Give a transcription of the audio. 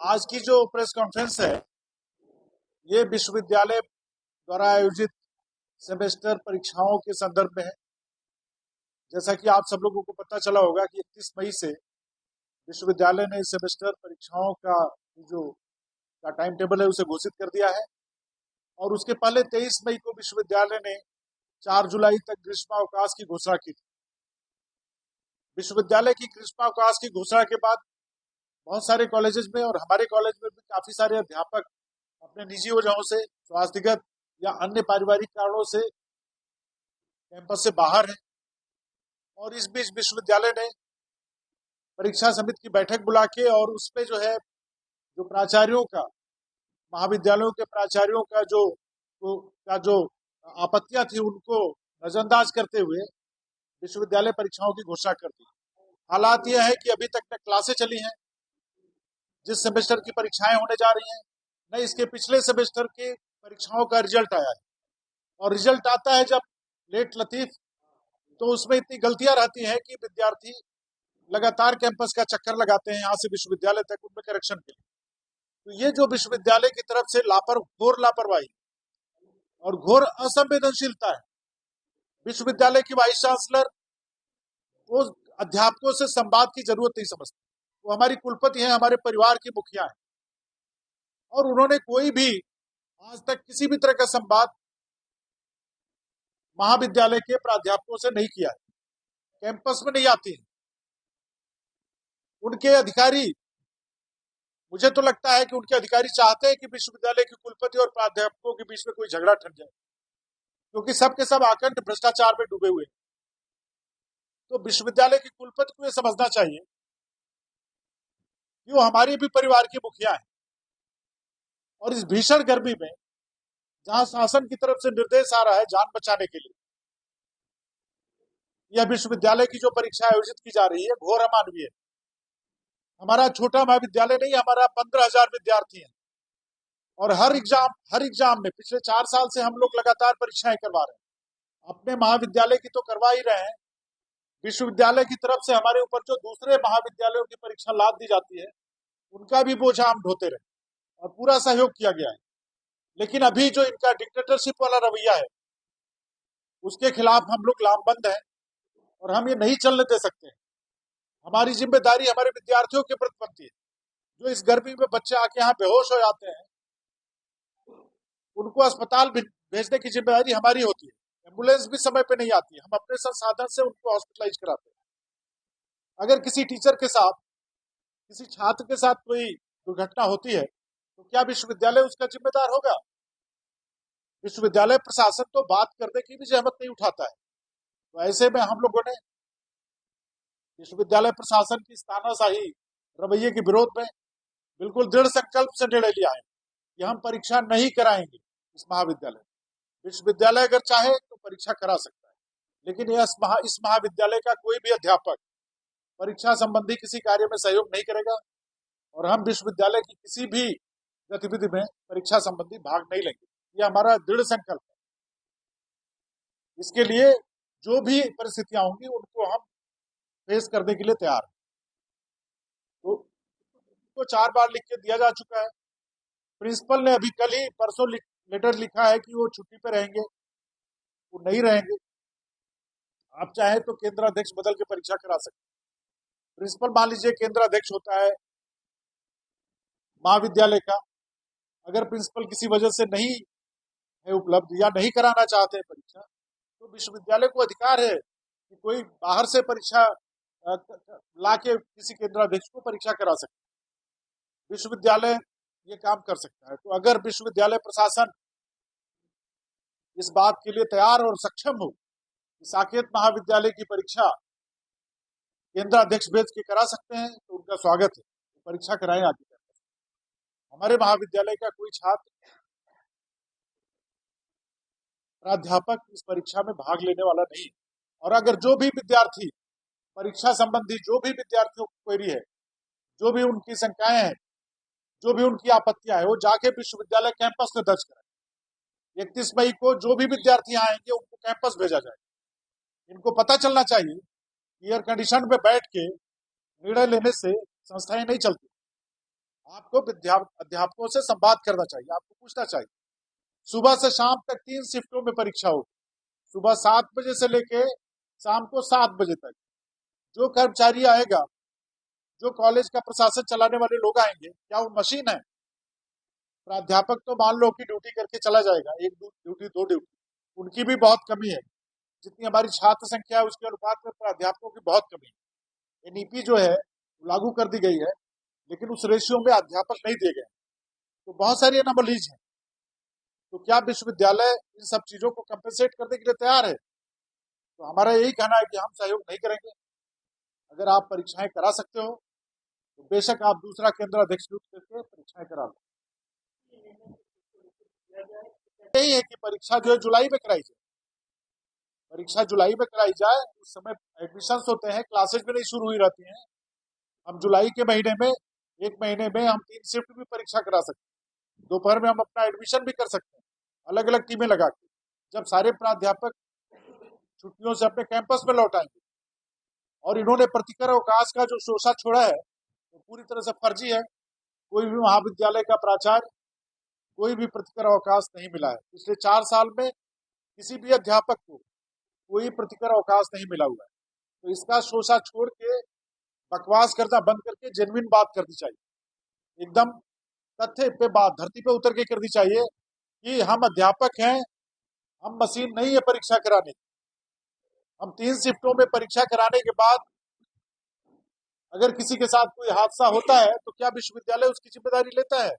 आज की जो प्रेस कॉन्फ्रेंस है ये विश्वविद्यालय द्वारा आयोजित सेमेस्टर परीक्षाओं के संदर्भ में है। जैसा कि आप सब लोगों को पता चला होगा कि 31 मई से विश्वविद्यालय ने सेमेस्टर परीक्षाओं का जो टाइम टेबल है उसे घोषित कर दिया है और उसके पहले 23 मई को विश्वविद्यालय ने 4 जुलाई तक ग्रीष्मावकाश की घोषणा की थी। विश्वविद्यालय की ग्रीष्मावकाश की घोषणा के बाद बहुत सारे कॉलेजेस में और हमारे कॉलेज में भी काफी सारे अध्यापक अपने निजी वजहों से, स्वास्थ्यगत या अन्य पारिवारिक कारणों से कैंपस से बाहर हैं और इस बीच विश्वविद्यालय ने परीक्षा समिति की बैठक बुला के और उसमें जो प्राचार्यों का, महाविद्यालयों के प्राचार्यों का जो आपत्तियां थी उनको नजरअंदाज करते हुए विश्वविद्यालय परीक्षाओं की घोषणा कर दी। हालात यह है कि अभी तक न क्लासें चली हैं, जिस सेमेस्टर की परीक्षाएं होने जा रही हैं, न इसके पिछले सेमेस्टर की परीक्षाओं का रिजल्ट आया है। और रिजल्ट आता है जब लेट लतीफ, तो उसमें इतनी गलतियां रहती हैं कि विद्यार्थी लगातार कैंपस का चक्कर लगाते हैं यहाँ से विश्वविद्यालय तक उनमें करेक्शन के लिए। तो ये जो विश्वविद्यालय की तरफ से घोर लापरवाही और घोर असंवेदनशीलता है। विश्वविद्यालय की वाइस चांसलर वो अध्यापकों से संवाद की जरूरत नहीं समझती। वो हमारी कुलपति हैं, हमारे परिवार की मुखिया हैं और उन्होंने कोई भी आज तक किसी भी तरह का संवाद महाविद्यालय के प्राध्यापकों से नहीं किया है। कैंपस में नहीं आती है उनके अधिकारी। मुझे तो लगता है कि उनके अधिकारी चाहते हैं कि विश्वविद्यालय के कुलपति और प्राध्यापकों के बीच में कोई झगड़ा ठन जाए, क्योंकि सबके सब आकंठ भ्रष्टाचार में डूबे हुए। तो विश्वविद्यालय के कुलपति को यह समझना चाहिए कि वो हमारे भी परिवार की मुखिया है और इस भीषण गर्मी में जहां शासन की तरफ से निर्देश आ रहा है जान बचाने के लिए, यह विश्वविद्यालय की जो परीक्षा आयोजित की जा रही है घोर अमानवीय है। हमारा छोटा महाविद्यालय नहीं, हमारा 15,000 विद्यार्थी हैं और हर एग्जाम में पिछले 4 साल से हम लोग लगातार परीक्षाएं करवा रहे हैं। अपने महाविद्यालय की तो करवा ही रहे हैं, विश्वविद्यालय की तरफ से हमारे ऊपर जो दूसरे महाविद्यालयों की परीक्षा लाद दी जाती है उनका भी बोझ हम ढोते रहे और पूरा सहयोग किया गया है। लेकिन अभी जो इनका डिक्टेटरशिप वाला रवैया है उसके खिलाफ हम लोग लामबंद हैं और हम ये नहीं चलने दे सकते। हमारी जिम्मेदारी हमारे विद्यार्थियों के प्रति बनती है। जो इस गर्मी में बच्चे आके यहाँ बेहोश हो जाते हैं उनको अस्पताल भेजने की जिम्मेदारी हमारी होती है। एम्बुलेंस भी समय पे नहीं आती है, हम अपने संसाधन से उनको हॉस्पिटलाइज कराते हैं। अगर किसी टीचर के साथ, किसी छात्र के साथ कोई दुर्घटना होती है तो क्या विश्वविद्यालय उसका जिम्मेदार होगा? विश्वविद्यालय प्रशासन तो बात करने की भी जहमत नहीं उठाता है। तो ऐसे में हम लोगों ने विश्वविद्यालय प्रशासन की तानाशाही रवैये के विरोध में बिल्कुल दृढ़ संकल्प से निर्णय लिया है कि हम परीक्षा नहीं कराएंगे इस महाविद्यालय। विश्वविद्यालय अगर चाहे तो परीक्षा करा सकता है, लेकिन इस महाविद्यालय का कोई भी अध्यापक परीक्षा संबंधी किसी कार्य में सहयोग नहीं करेगा और हम विश्वविद्यालय की किसी भी गतिविधि में परीक्षा संबंधी भाग नहीं लेंगे। ये हमारा दृढ़ संकल्प है। इसके लिए जो भी परिस्थितियां होंगी उनको हम फेस करने के लिए तैयार हैं। तो 4 बार लिख के दिया जा चुका है। प्रिंसिपल ने अभी कल ही परसों लेटर लिखा है कि वो छुट्टी पे रहेंगे, वो नहीं रहेंगे। आप चाहे तो केंद्राध्यक्ष बदल के परीक्षा करा सकते हैं। प्रिंसिपल मान लीजिए केंद्राध्यक्ष होता है महाविद्यालय का, अगर प्रिंसिपल किसी वजह से नहीं है उपलब्ध या नहीं कराना चाहते हैं परीक्षा, तो विश्वविद्यालय को अधिकार है कि कोई बाहर से परीक्षा ला के किसी केंद्राध्यक्ष को परीक्षा करा सकते हैं। विश्वविद्यालय ये काम कर सकता है। तो अगर विश्वविद्यालय प्रशासन इस बात के लिए तैयार और सक्षम हो कि साकेत महाविद्यालय की परीक्षा केंद्राध्यक्ष भेज के करा सकते हैं तो उनका स्वागत है। परीक्षा कराएं आगे। हमारे महाविद्यालय का कोई छात्र, प्राध्यापक इस परीक्षा में भाग लेने वाला नहीं है। और अगर जो भी विद्यार्थी परीक्षा संबंधी जो भी विद्यार्थियों की क्वेरी है, जो भी उनकी शंकाएं हैं, जो भी उनकी आपत्तियां हैं, वो जाके विश्वविद्यालय कैंपस में दर्ज कराएं। 31 मई को जो भी विद्यार्थी आएंगे उनको कैंपस भेजा जाएगा। इनको पता चलना चाहिए कि एयर कंडीशन में बैठ के निर्णय लेने से संस्थाएं नहीं चलती। आपको अध्यापकों से संवाद करना चाहिए, आपको पूछना चाहिए। सुबह से शाम तक 3 शिफ्टों में परीक्षा होगी, सुबह 7 बजे से लेके शाम को 7 बजे तक। जो कर्मचारी आएगा, जो कॉलेज का प्रशासन चलाने वाले लोग आएंगे, क्या वो मशीन है? प्राध्यापक तो मान लो कि ड्यूटी करके चला जाएगा, एक ड्यूटी 2 ड्यूटी, उनकी भी बहुत कमी है। जितनी हमारी छात्र संख्या है उसके अनुपात में प्राध्यापकों की बहुत कमी है। एनईपी जो है लागू कर दी गई है, लेकिन उस रेशियो में अध्यापक नहीं दिए गए, तो बहुत सारी एनोमलीज हैं। तो क्या विश्वविद्यालय इन सब चीजों को कंपेंसेट करने के लिए तैयार है? तो हमारा यही कहना है कि हम सहयोग नहीं करेंगे। अगर आप परीक्षाएं करा सकते हो तो बेशक आप दूसरा केंद्र अध्यक्ष नियुक्त करके परीक्षाएं करा लो। यही है कि परीक्षा जो है जुलाई में कराई जाए, परीक्षा जुलाई में कराई जाए। उस समय एडमिशन होते हैं, क्लासेज भी नहीं शुरू हुई रहती हैं। हम जुलाई के महीने में, एक महीने में हम 3 शिफ्ट भी परीक्षा करा सकते हैं। दोपहर में हम अपना एडमिशन भी कर सकते हैं, अलग अलग टीमें लगा के। जब सारे प्राध्यापक छुट्टियों से अपने कैंपस में लौट आएंगे, और इन्होंने प्रतिकर अवकाश का जो शोषा छोड़ा है वो पूरी तरह से फर्जी है। कोई भी महाविद्यालय का प्राचार्य, कोई भी प्रतिकर अवकाश नहीं मिला है पिछले 4 साल में, किसी भी अध्यापक को कोई प्रतिकर अवकाश नहीं मिला हुआ है। तो इसका शोषा छोड़ के बकवास करना बंद करके जेन्युइन बात करनी चाहिए, एकदम तथ्य पे बात धरती पे उतर के करनी चाहिए कि हम अध्यापक हैं, हम मशीन नहीं है परीक्षा कराने की। हम 3 शिफ्टों में परीक्षा कराने के बाद अगर किसी के साथ कोई हादसा होता है तो क्या विश्वविद्यालय उसकी जिम्मेदारी लेता है?